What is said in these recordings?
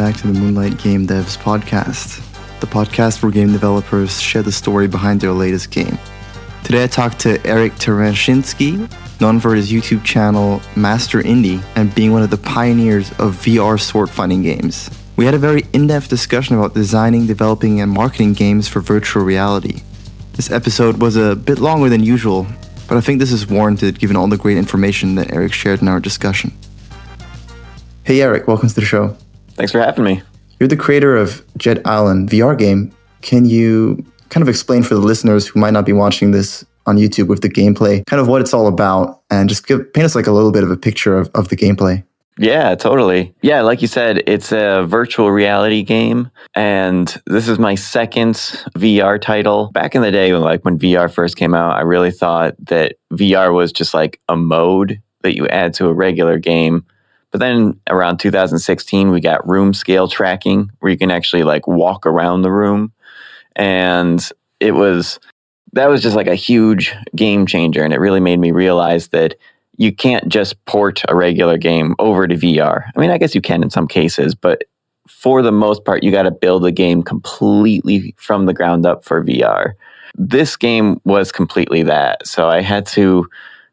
back to the Moonlight Game Devs podcast, the podcast where game developers share the story behind their latest game. Today I talked to Eric Tereshinski, known for his YouTube channel MasterIndie and being one of the pioneers of VR sword fighting games. We had a very in-depth discussion about designing, developing, and marketing games for virtual reality. This episode was a bit longer than usual, but I think this is warranted given all the great information that Eric shared in our discussion. Hey Eric, welcome to the show. Thanks for having me. You're the creator of Jet Island VR game. Can you kind of explain for the listeners who might not be watching this on YouTube with the gameplay, kind of what it's all about, and just paint us like a little bit of a picture of the gameplay? Yeah, totally. Yeah, like you said, it's a virtual reality game, and this is my second VR title. Back in the day, when VR first came out, I really thought that VR was just like a mode that you add to a regular game. But then around 2016, we got room scale tracking, where you can actually like walk around the room, and that was just like a huge game changer, and it really made me realize that you can't just port a regular game over to VR. I mean, I guess you can in some cases, but for the most part, you got to build a game completely from the ground up for VR. This game was completely that. So I had to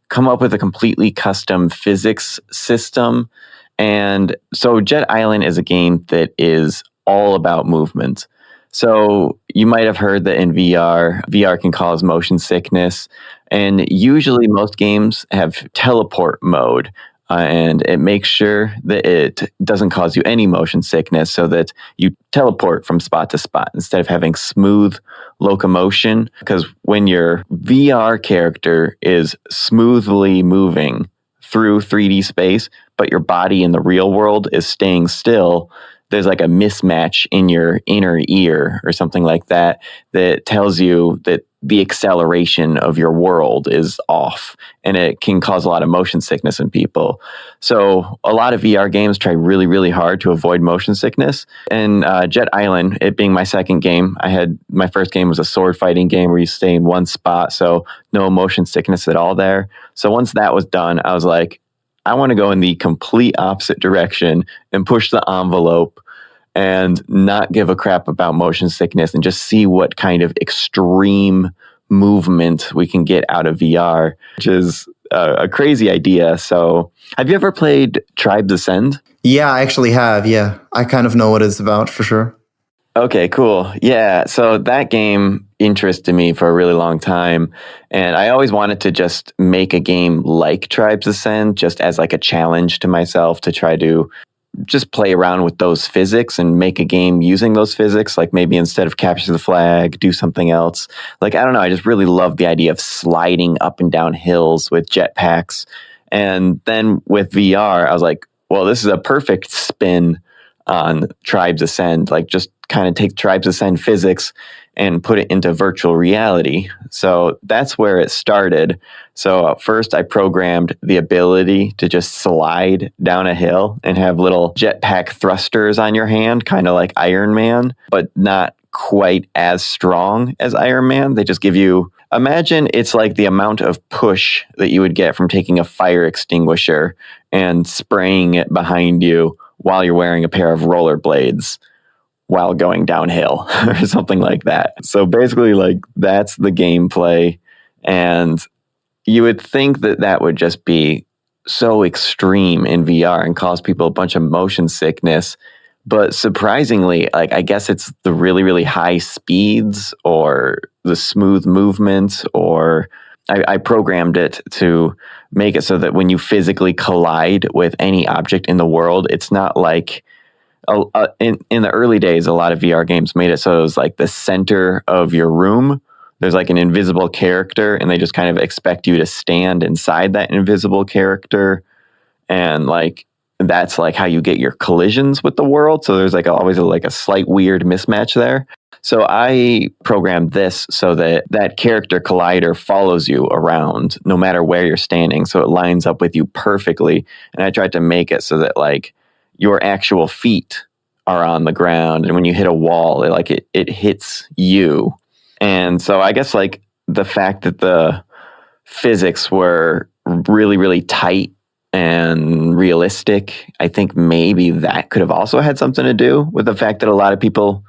come up with a completely custom physics system. And so Jet Island is a game that is all about movement. So you might have heard that in VR can cause motion sickness. And usually most games have teleport mode. And it makes sure that it doesn't cause you any motion sickness so that you teleport from spot to spot instead of having smooth locomotion. Because when your VR character is smoothly moving through 3D space, but your body in the real world is staying still, there's like a mismatch in your inner ear or something like that that tells you that the acceleration of your world is off, and it can cause a lot of motion sickness in people. So a lot of VR games try really, really hard to avoid motion sickness. And Jet Island, it being my second game, my first game was a sword fighting game where you stay in one spot, so no motion sickness at all there. So once that was done, I was like, I want to go in the complete opposite direction and push the envelope and not give a crap about motion sickness and just see what kind of extreme movement we can get out of VR, which is a crazy idea. So have you ever played Tribes Ascend? Yeah, I actually have. Yeah, I kind of know what it's about for sure. Okay, cool. Yeah, so that game interested me for a really long time, and I always wanted to just make a game like Tribes Ascend, just as like a challenge to myself to try to just play around with those physics and make a game using those physics. Like maybe instead of capture the flag, do something else. Like, I don't know, I just really love the idea of sliding up and down hills with jetpacks. And then with VR, I was like, well, this is a perfect spin on Tribes Ascend. Like, just kind of take Tribes Ascend physics and put it into virtual reality. So that's where it started. So first I programmed the ability to just slide down a hill and have little jetpack thrusters on your hand, kind of like Iron Man, but not quite as strong as Iron Man. They just give you, imagine it's like the amount of push that you would get from taking a fire extinguisher and spraying it behind you while you're wearing a pair of rollerblades while going downhill or something like that. So basically, like, that's the gameplay. And you would think that that would just be so extreme in VR and cause people a bunch of motion sickness. But surprisingly, like, I guess it's the really, really high speeds or the smooth movement, or I programmed it to make it so that when you physically collide with any object in the world, it's not like in the early days, a lot of VR games made it so it was like the center of your room. There's like an invisible character, and they just kind of expect you to stand inside that invisible character. And like, that's like how you get your collisions with the world. So there's like always a slight weird mismatch there. So I programmed this so that that character collider follows you around no matter where you're standing. So it lines up with you perfectly. And I tried to make it so that like your actual feet are on the ground, and when you hit a wall, it hits you. And so I guess like the fact that the physics were really, really tight and realistic. I think maybe that could have also had something to do with the fact that a lot of people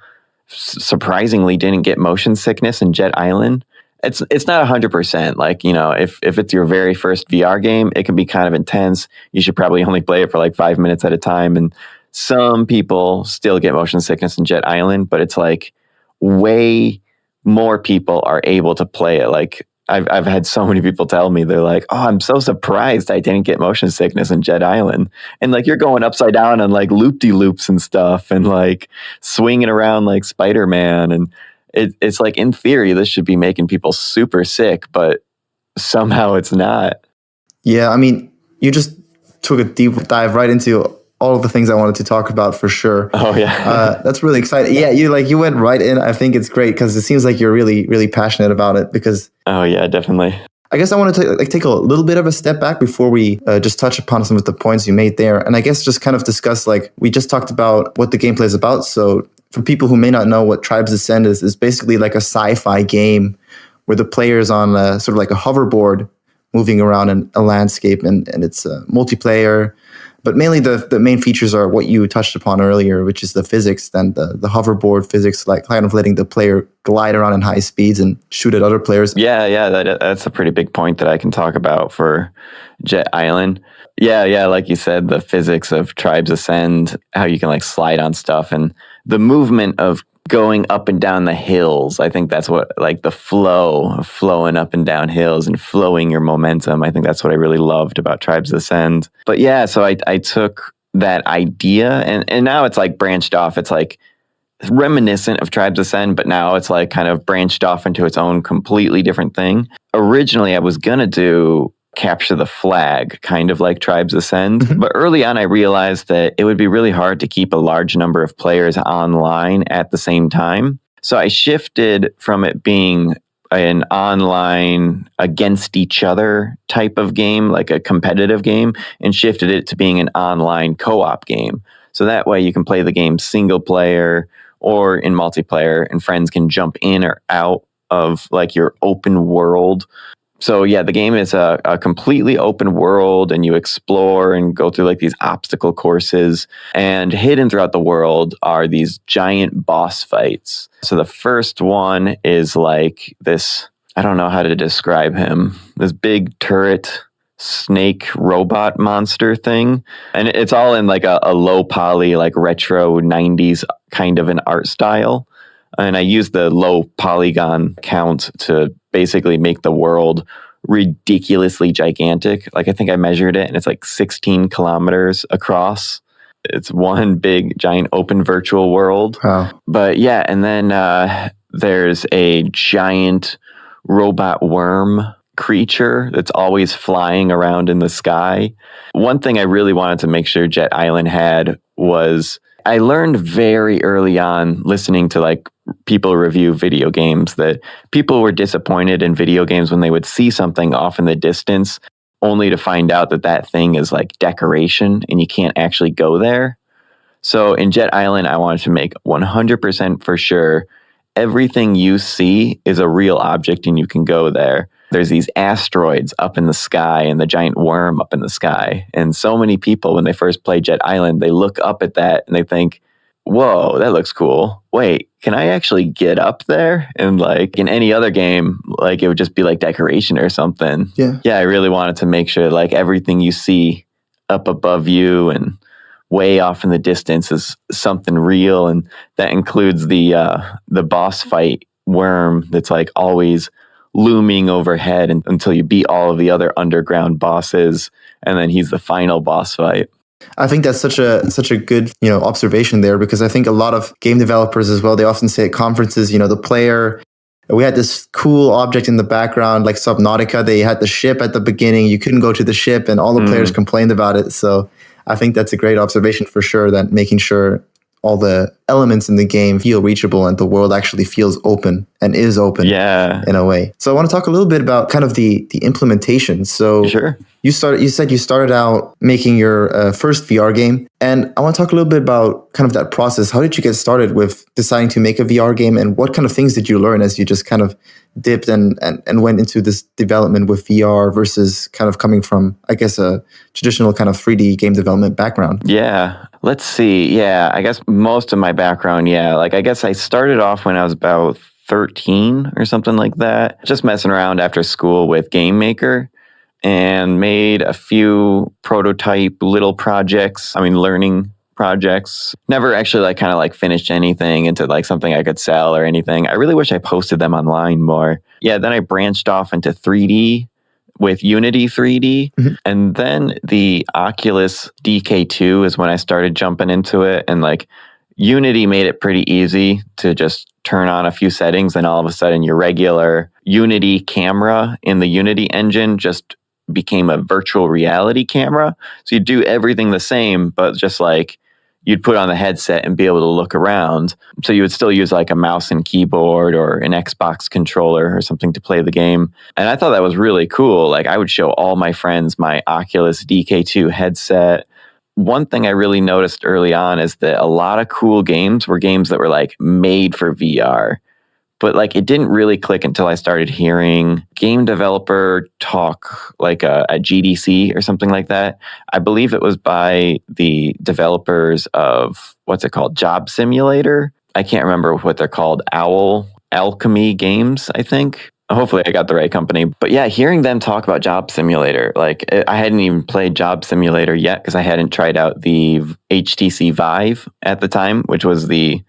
surprisingly didn't get motion sickness in Jet Island. It's not 100%. Like, if it's your very first VR game, it can be kind of intense. You should probably only play it for like 5 minutes at a time. And some people still get motion sickness in Jet Island, but it's like way more people are able to play it. Like, I've had so many people tell me, they're like, "Oh, I'm so surprised I didn't get motion sickness in Jet Island." And like, you're going upside down on like loop-de-loops and stuff, and like swinging around like Spider-Man, and it's like, in theory, this should be making people super sick, but somehow it's not. Yeah, I mean, you just took a deep dive right into all of the things I wanted to talk about for sure. Oh yeah, that's really exciting. Yeah, you went right in. I think it's great because it seems like you're really, really passionate about it. Because oh yeah, definitely. I guess I want to take a little bit of a step back before we just touch upon some of the points you made there, and I guess just kind of discuss, like, we just talked about what the gameplay is about. So for people who may not know what Tribes Ascend is basically like a sci-fi game where the player's on sort of like a hoverboard moving around in a landscape, and it's multiplayer. But mainly the main features are what you touched upon earlier, which is the physics, then the hoverboard physics, like kind of letting the player glide around in high speeds and shoot at other players. Yeah, that's a pretty big point that I can talk about for Jet Island. Yeah, like you said, the physics of Tribes Ascend, how you can like slide on stuff, and the movement of going up and down the hills. I think that's what, like, the flow of flowing up and down hills and flowing your momentum. I think that's what I really loved about Tribes Ascend. But yeah, so I took that idea and now it's like branched off. It's like reminiscent of Tribes Ascend, but now it's like kind of branched off into its own completely different thing. Originally, I was going to do Capture the Flag, kind of like Tribes Ascend. But early on, I realized that it would be really hard to keep a large number of players online at the same time. So I shifted from it being an online against each other type of game, like a competitive game, and shifted it to being an online co-op game. So that way you can play the game single player or in multiplayer, and friends can jump in or out of like your open world. So yeah, the game is a completely open world, and you explore and go through like these obstacle courses, and hidden throughout the world are these giant boss fights. So the first one is like this, I don't know how to describe him, this big turret snake robot monster thing. And it's all in like a low poly, like retro 90s kind of an art style. And I used the low polygon count to basically make the world ridiculously gigantic. Like, I think I measured it and it's like 16 kilometers across. It's one big giant open virtual world. Wow. But yeah, and then there's a giant robot worm creature that's always flying around in the sky. One thing I really wanted to make sure Jet Island had was, I learned very early on listening to like people review video games that people were disappointed in video games when they would see something off in the distance only to find out that that thing is like decoration and you can't actually go there. So in Jet Island, I wanted to make 100% for sure everything you see is a real object and you can go there. There's these asteroids up in the sky and the giant worm up in the sky. And so many people, when they first play Jet Island, they look up at that and they think, whoa, that looks cool. Wait, can I actually get up there? And like in any other game, like it would just be like decoration or something. Yeah, I really wanted to make sure like everything you see up above you and way off in the distance is something real. And that includes the boss fight worm that's like always looming overhead until you beat all of the other underground bosses, and then he's the final boss fight. I think that's such a good, observation there, because I think a lot of game developers as well, they often say at conferences, the player, we had this cool object in the background, like Subnautica, they had the ship at the beginning, you couldn't go to the ship, and all the players complained about it. So I think that's a great observation for sure, that making sure all the elements in the game feel reachable and the world actually feels open and is open in a way. So I want to talk a little bit about kind of the implementation. So sure. You said you started out making your first VR game, and I want to talk a little bit about kind of that process. How did you get started with deciding to make a VR game, and what kind of things did you learn as you just kind of dipped and went into this development with VR versus kind of coming from, I guess, a traditional kind of 3D game development background? Yeah. Let's see. Yeah, I guess most of my background, like I guess I started off when I was about 13 or something like that, just messing around after school with Game Maker and made a few prototype little projects. I mean, learning projects. Never actually kind of finished anything into something I could sell or anything. I really wish I posted them online more. Yeah, then I branched off into 3D with Unity 3D. Mhm. And then the Oculus DK2 is when I started jumping into it. And Unity made it pretty easy to just turn on a few settings, and all of a sudden your regular Unity camera in the Unity engine just became a virtual reality camera. So you do everything the same, but just you'd put on the headset and be able to look around. So you would still use a mouse and keyboard or an Xbox controller or something to play the game. And I thought that was really cool. I would show all my friends my Oculus DK2 headset. One thing I really noticed early on is that a lot of cool games were games that were made for VR. But it didn't really click until I started hearing game developer talk a GDC or something like that. I believe it was by the developers of, what's it called? Job Simulator. I can't remember what they're called. Alchemy Games, I think. Hopefully I got the right company. But yeah, hearing them talk about Job Simulator, I hadn't even played Job Simulator yet because I hadn't tried out the HTC Vive at the time, which was the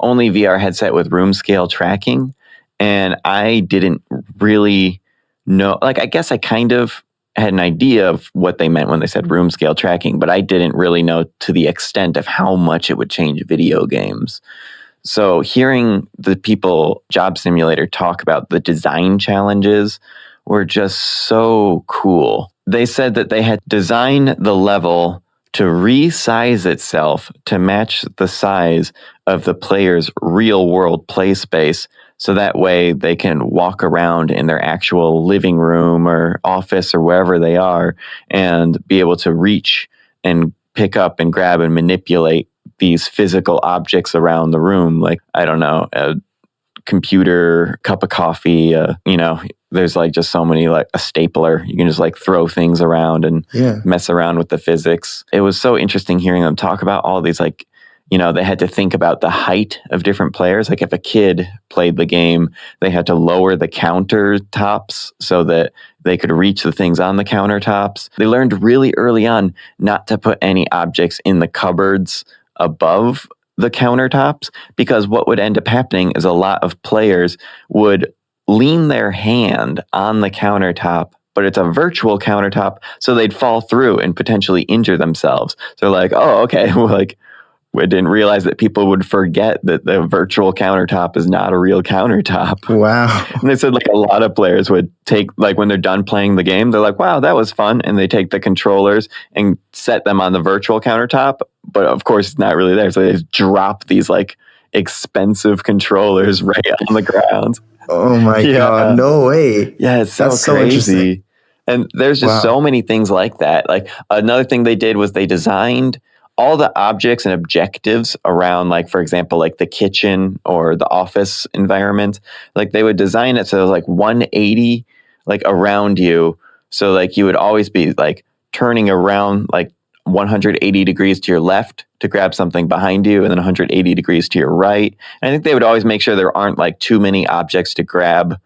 only VR headset with room scale tracking. And I didn't really know, I guess I kind of had an idea of what they meant when they said room scale tracking, but I didn't really know to the extent of how much it would change video games. So hearing the people Job Simulator talk about the design challenges were just so cool. They said that they had designed the level to resize itself to match the size of the player's real world play space. So that way they can walk around in their actual living room or office or wherever they are and be able to reach and pick up and grab and manipulate these physical objects around the room. I don't know, a computer, cup of coffee, there's just so many, a stapler. You can just throw things around and mess around with the physics. It was so interesting hearing them talk about all these, they had to think about the height of different players. If a kid played the game, they had to lower the countertops so that they could reach the things on the countertops. They learned really early on not to put any objects in the cupboards above the countertops, because what would end up happening is a lot of players would lean their hand on the countertop, but it's a virtual countertop, so they'd fall through and potentially injure themselves. So oh, okay, well, we didn't realize that people would forget that the virtual countertop is not a real countertop. Wow. And they said a lot of players would take, when they're done playing the game, they're wow, that was fun. And they take the controllers and set them on the virtual countertop. But of course, it's not really there. So they just drop these expensive controllers right on the ground. Oh my God, no way. Yeah, it's That's so crazy. And there's just so many things like that. Another thing they did was they designed all the objects and objectives around, for example, the kitchen or the office environment. They would design it so it was 180 around you. So you would always be turning around 180 degrees to your left to grab something behind you, and then 180 degrees to your right. And I think they would always make sure there aren't too many objects to grab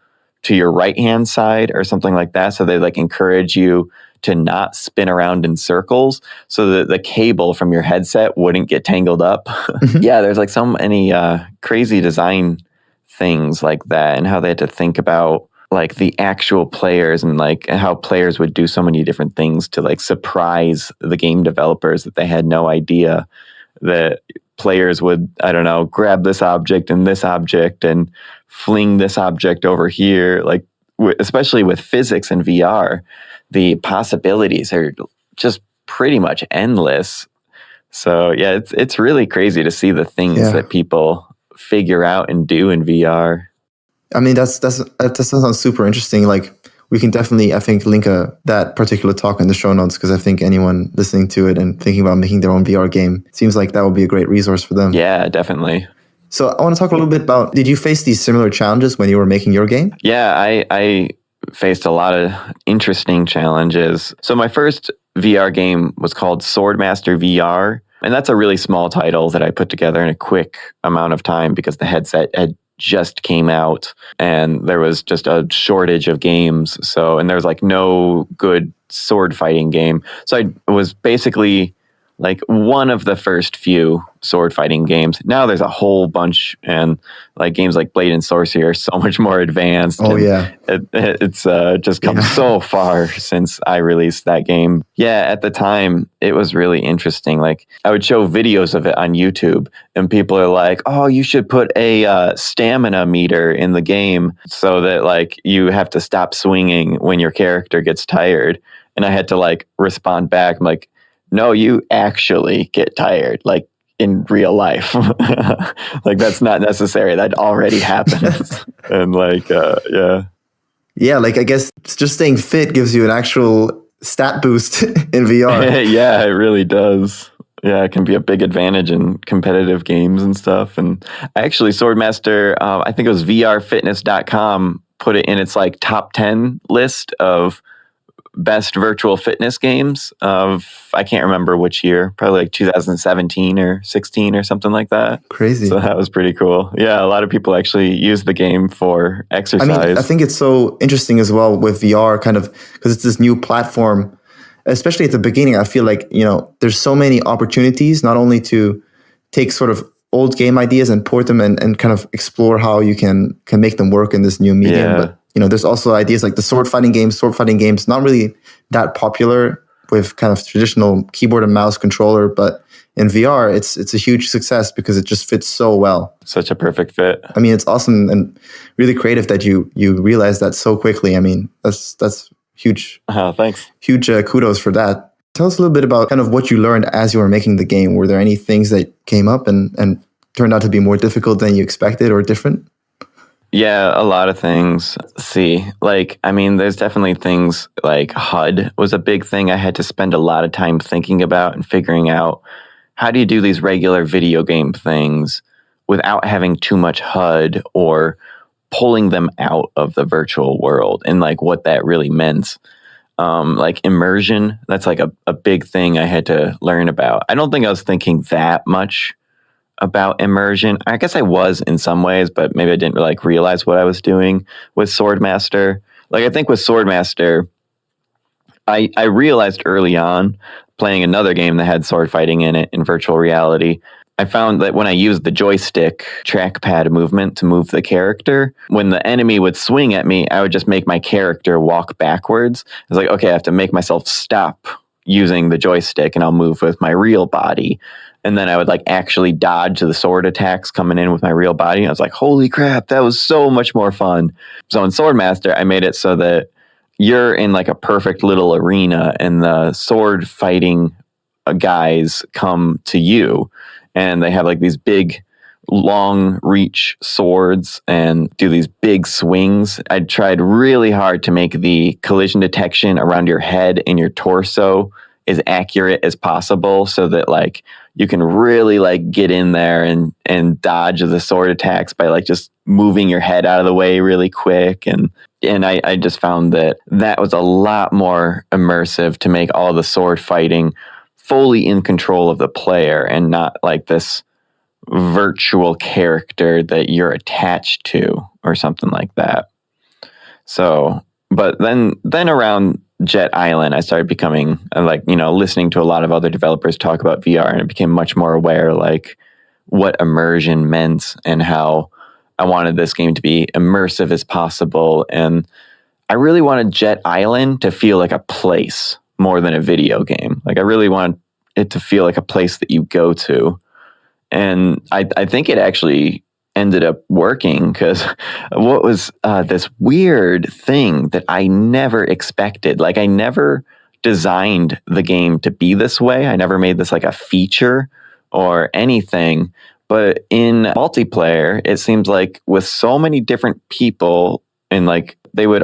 to your right hand side or something like that. So they encourage you to not spin around in circles so that the cable from your headset wouldn't get tangled up. Yeah, there's so many crazy design things like that, and how they had to think about the actual players and how players would do so many different things to surprise the game developers that they had no idea that players would, I don't know, grab this object and fling this object over here. Especially with physics and VR, the possibilities are just pretty much endless. So yeah, it's really crazy to see the things that people figure out and do in VR. I mean, that sounds super interesting. we can definitely, I think, link that particular talk in the show notes, because I think anyone listening to it and thinking about making their own VR game, seems like that would be a great resource for them. Yeah, definitely. So I want to talk a little bit about, did you face these similar challenges when you were making your game? Yeah, I faced a lot of interesting challenges. So my first VR game was called Swordmaster VR. And that's a really small title that I put together in a quick amount of time because the headset had just came out and there was just a shortage of games. And there was like no good sword fighting game. So I was basically like one of the first few sword fighting games. Now there's a whole bunch, and like games like Blade and Sorcery are so much more advanced. Oh yeah, it's just come so far since I released that game. Yeah, at the time it was really interesting. Like I would show videos of it on YouTube, and people are like, "Oh, you should put a stamina meter in the game so that like you have to stop swinging when your character gets tired." And I had to like respond back. I'm like, no, you actually get tired, like in real life. Like that's not necessary. That already happens. And like, yeah. Yeah, like I guess just staying fit gives you an actual stat boost in VR. Yeah, it really does. Yeah, it can be a big advantage in competitive games and stuff. And actually, Swordmaster, I think it was vrfitness.com, put it in its like top 10 list of best virtual fitness games of, I can't remember which year, probably like 2017 or 16 or something like that. Crazy. So that was pretty cool. Yeah, a lot of people actually use the game for exercise. I mean, I think it's so interesting as well with VR, kind of, because it's this new platform, especially at the beginning. I feel like, there's so many opportunities, not only to take sort of old game ideas and port them and kind of explore how you can make them work in this new medium, but there's also ideas like the sword fighting games, not really that popular with kind of traditional keyboard and mouse controller, but in VR, it's a huge success because it just fits so well. Such a perfect fit. I mean, it's awesome and really creative that you realize that so quickly. I mean, that's huge. Thanks. Huge kudos for that. Tell us a little bit about kind of what you learned as you were making the game. Were there any things that came up and turned out to be more difficult than you expected or different? Yeah, a lot of things. Let's see, like, I mean, there's definitely things like HUD was a big thing I had to spend a lot of time thinking about and figuring out. How do you do these regular video game things without having too much HUD or pulling them out of the virtual world and like what that really meant? Like immersion, that's like a big thing I had to learn about. I don't think I was thinking that much about immersion. I guess I was in some ways, but maybe I didn't like realize what I was doing with Swordmaster. Like I think with Swordmaster, I realized early on playing another game that had sword fighting in it in virtual reality. I found that when I used the joystick trackpad movement to move the character, when the enemy would swing at me, I would just make my character walk backwards. I was like, okay, I have to make myself stop using the joystick and I'll move with my real body. And then I would like actually dodge the sword attacks coming in with my real body. And I was like, holy crap, that was so much more fun. So in Swordmaster, I made it so that you're in like a perfect little arena and the sword fighting guys come to you. And they have like these big, long reach swords and do these big swings. I tried really hard to make the collision detection around your head and your torso as accurate as possible so that like you can really like get in there and dodge the sword attacks by like just moving your head out of the way really quick. And I just found that was a lot more immersive to make all the sword fighting fully in control of the player and not like this virtual character that you're attached to or something like that. So, but then around Jet Island, I started becoming like, listening to a lot of other developers talk about VR, and I became much more aware like what immersion meant and how I wanted this game to be immersive as possible. And I really wanted Jet Island to feel like a place more than a video game. Like I really wanted it to feel like a place that you go to. And I think it actually ended up working because what was this weird thing that I never expected. Like I never designed the game to be this way. I never made this like a feature or anything. But in multiplayer, it seems like with so many different people in like they would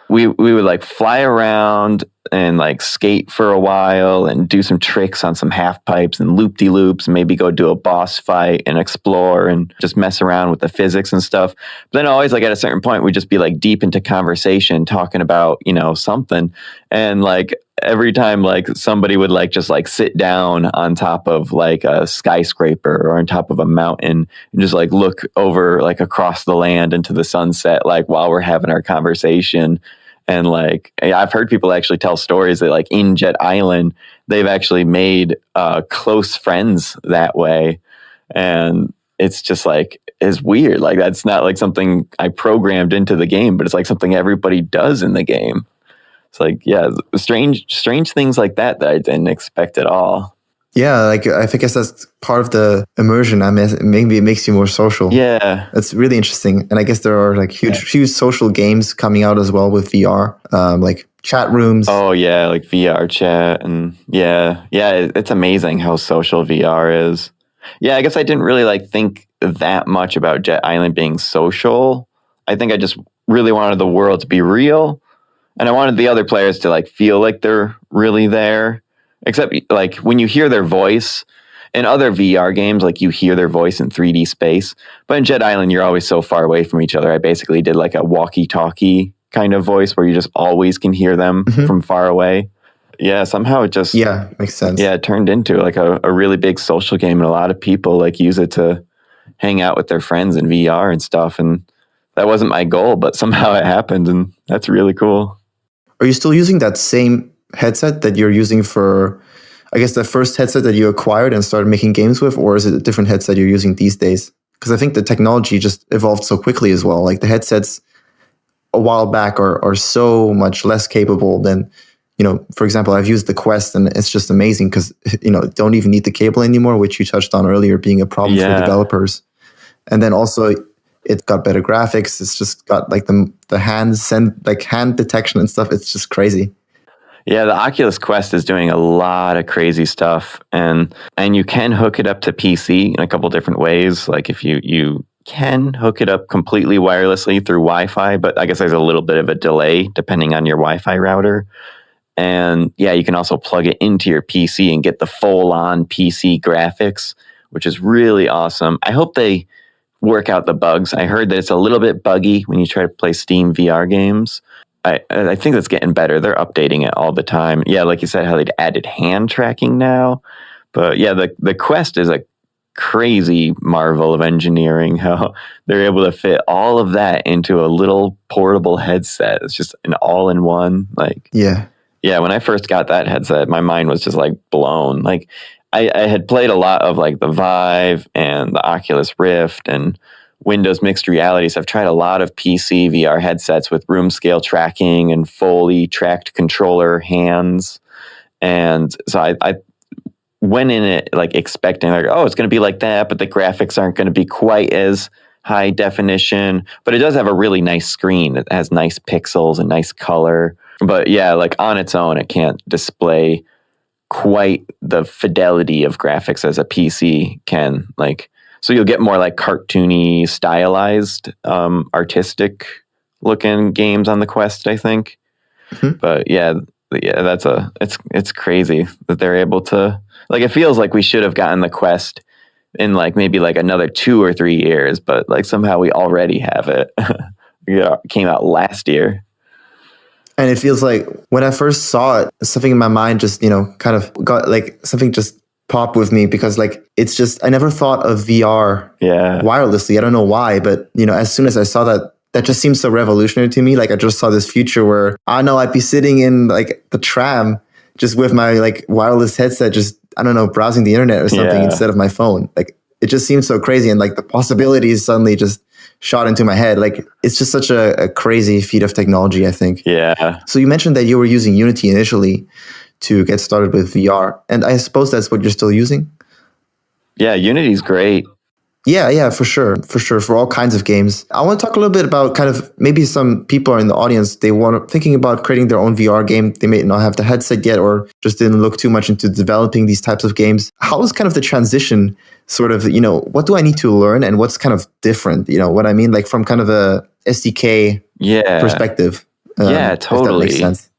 we would like fly around and like skate for a while and do some tricks on some half pipes and loop-de-loops and maybe go do a boss fight and explore and just mess around with the physics and stuff. But then always like at a certain point, we'd just be like deep into conversation talking about, something. And like every time like somebody would like just like sit down on top of like a skyscraper or on top of a mountain and just like look over like across the land into the sunset, like while we're having our conversation. And like, I've heard people actually tell stories that like in Jet Island, they've actually made close friends that way. And it's just like, it's weird. Like, that's not like something I programmed into the game, but it's like something everybody does in the game. It's like, yeah, strange things like that I didn't expect at all. Yeah, like I think that's part of the immersion. I mean, maybe it makes you more social. Yeah, that's really interesting. And I guess there are like huge social games coming out as well with VR, like chat rooms. Oh yeah, like VR chat, and yeah, it's amazing how social VR is. Yeah, I guess I didn't really like think that much about Jet Island being social. I think I just really wanted the world to be real, and I wanted the other players to like feel like they're really there. Except like when you hear their voice in other VR games, like you hear their voice in 3D space. But in Jet Island, you're always so far away from each other. I basically did like a walkie-talkie kind of voice where you just always can hear them from far away. Yeah, somehow it just... Yeah, makes sense. Yeah, it turned into like a really big social game, and a lot of people like use it to hang out with their friends in VR and stuff. And that wasn't my goal, but somehow it happened, and that's really cool. Are you still using that same headset that you're using for, I guess, the first headset that you acquired and started making games with, or is it a different headset you're using these days? Because I think the technology just evolved so quickly as well. Like the headsets a while back are so much less capable than, for example, I've used the Quest and it's just amazing because, don't even need the cable anymore, which you touched on earlier being a problem for developers. And then also it's got better graphics. It's just got like the hand detection and stuff. It's just crazy. Yeah, the Oculus Quest is doing a lot of crazy stuff, and you can hook it up to PC in a couple different ways. Like if you can hook it up completely wirelessly through Wi-Fi, but I guess there's a little bit of a delay depending on your Wi-Fi router. And yeah, you can also plug it into your PC and get the full-on PC graphics, which is really awesome. I hope they work out the bugs. I heard that it's a little bit buggy when you try to play Steam VR games. I think that's getting better. They're updating it all the time. Yeah, like you said, how they'd added hand tracking now. But yeah, the Quest is a crazy marvel of engineering, how they're able to fit all of that into a little portable headset. It's just an all-in-one. Like, yeah, when I first got that headset, my mind was just like blown. Like I had played a lot of like the Vive and the Oculus Rift and Windows mixed realities. I've tried a lot of PC VR headsets with room scale tracking and fully tracked controller hands. And so I went in it like expecting like, oh, it's going to be like that, but the graphics aren't going to be quite as high definition, but it does have a really nice screen. It has nice pixels and nice color. But yeah, like on its own, it can't display quite the fidelity of graphics as a PC can. Like, so you'll get more like cartoony, stylized, artistic looking games on the Quest, I think. Mm-hmm. But yeah, it's crazy that they're able to, like, it feels like we should have gotten the Quest in like maybe like another 2 or 3 years, but like somehow we already have it. It came out last year. And it feels like when I first saw it, something in my mind just, kind of got like something just popped with me because like it's just, I never thought of VR wirelessly. I don't know why, but as soon as I saw that just seems so revolutionary to me. Like I just saw this future where I know I'd be sitting in like the tram just with my like wireless headset, just, I don't know, browsing the internet or something instead of my phone. Like it just seems so crazy. And like the possibilities suddenly just shot into my head. Like it's just such a crazy feat of technology, I think. Yeah. So you mentioned that you were using Unity initially to get started with VR. And I suppose that's what you're still using? Yeah, Unity's great. Yeah, for sure. For all kinds of games. I want to talk a little bit about kind of maybe some people are in the audience, they want thinking about creating their own VR game. They may not have the headset yet or just didn't look too much into developing these types of games. How is kind of the transition sort of, what do I need to learn and what's kind of different? You know what I mean? Like from kind of SDK perspective. Yeah, totally. If that makes sense.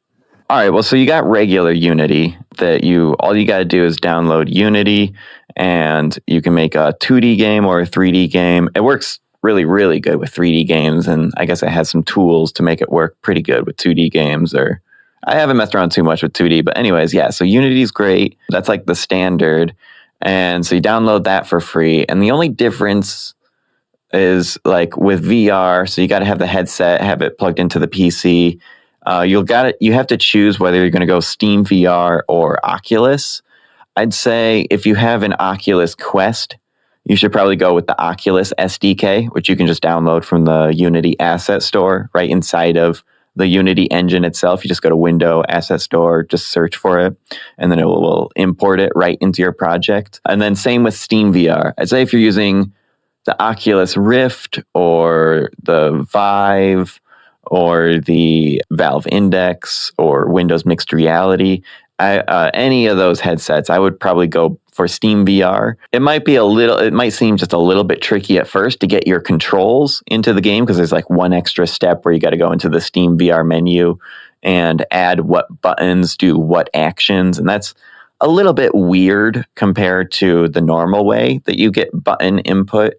All right, well, so you got regular Unity that all you got to do is download Unity, and you can make a 2D game or a 3D game. It works really, really good with 3D games, and I guess it has some tools to make it work pretty good with 2D games. Or I haven't messed around too much with 2D, but anyways, yeah, so Unity's great. That's like the standard, and so you download that for free, and the only difference is like with VR, so you got to have the headset, have it plugged into the PC. You have to choose whether you're going to go Steam VR or Oculus. I'd say if you have an Oculus Quest, you should probably go with the Oculus SDK, which you can just download from the Unity Asset Store right inside of the Unity engine itself. You just go to Window, Asset Store, just search for it, and then it will import it right into your project. And then same with Steam VR. I'd say if you're using the Oculus Rift or the Vive or the Valve Index or Windows Mixed Reality, any of those headsets, I would probably go for Steam VR. It might seem just a little bit tricky at first to get your controls into the game because there's like one extra step where you got to go into the Steam VR menu and add what buttons do what actions. And that's a little bit weird compared to the normal way that you get button input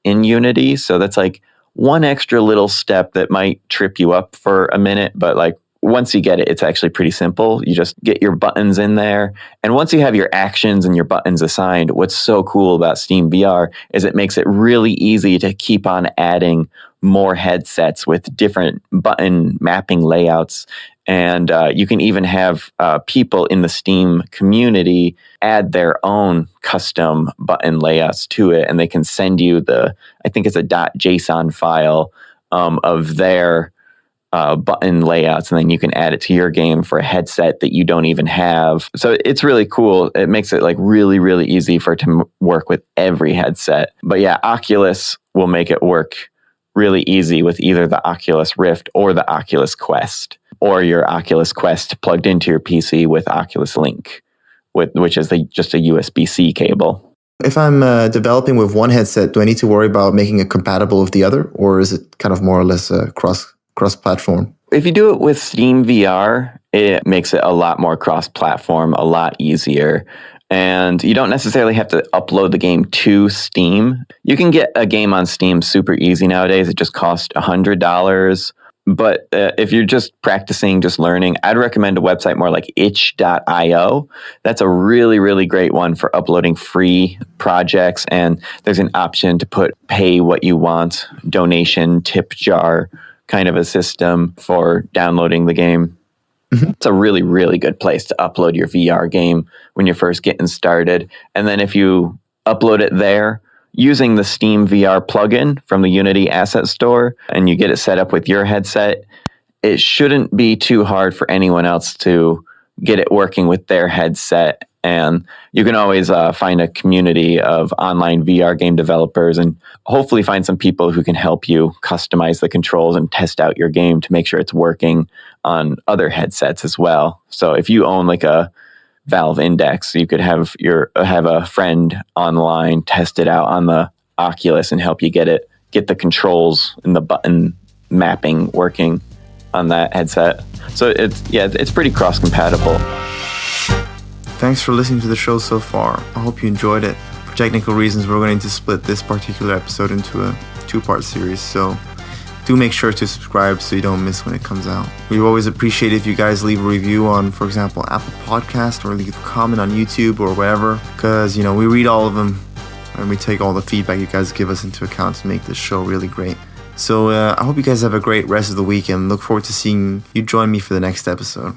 in Unity. So that's like one extra little step that might trip you up for a minute, but like once you get it, it's actually pretty simple. You just get your buttons in there. And once you have your actions and your buttons assigned, what's so cool about Steam VR is it makes it really easy to keep on adding more headsets with different button mapping layouts. And you can even have people in the Steam community add their own custom button layouts to it. And they can send you I think it's a .json file of their button layouts, and then you can add it to your game for a headset that you don't even have. So it's really cool. It makes it like really, really easy for it to work with every headset. But yeah, Oculus will make it work really easy with either the Oculus Rift or the Oculus Quest, or your Oculus Quest plugged into your PC with Oculus Link, which is just a USB-C cable. If I'm developing with one headset, do I need to worry about making it compatible with the other, or is it kind of more or less a cross-platform? If you do it with Steam VR, it makes it a lot more cross-platform, a lot easier. And you don't necessarily have to upload the game to Steam. You can get a game on Steam super easy nowadays. It just costs $100. But if you're just practicing, just learning, I'd recommend a website more like itch.io. That's a really, really great one for uploading free projects. And there's an option to pay what you want, donation, tip jar, kind of a system for downloading the game. Mm-hmm. It's a really, really good place to upload your VR game when you're first getting started. And then if you upload it there using the Steam VR plugin from the Unity Asset Store, and you get it set up with your headset, it shouldn't be too hard for anyone else to get it working with their headset. And you can always find a community of online VR game developers and hopefully find some people who can help you customize the controls and test out your game to make sure it's working on other headsets as well. So if you own like a Valve Index, you could have a friend online test it out on the Oculus and help you get the controls and the button mapping working on that headset. So it's pretty cross-compatible. Thanks for listening to the show so far. I hope you enjoyed it. For technical reasons, we're going to split this particular episode into a 2-part series, so do make sure to subscribe so you don't miss when it comes out. We always appreciate if you guys leave a review on, for example, Apple Podcast, or leave a comment on YouTube or wherever, because, we read all of them and we take all the feedback you guys give us into account to make this show really great. So I hope you guys have a great rest of the week and look forward to seeing you join me for the next episode.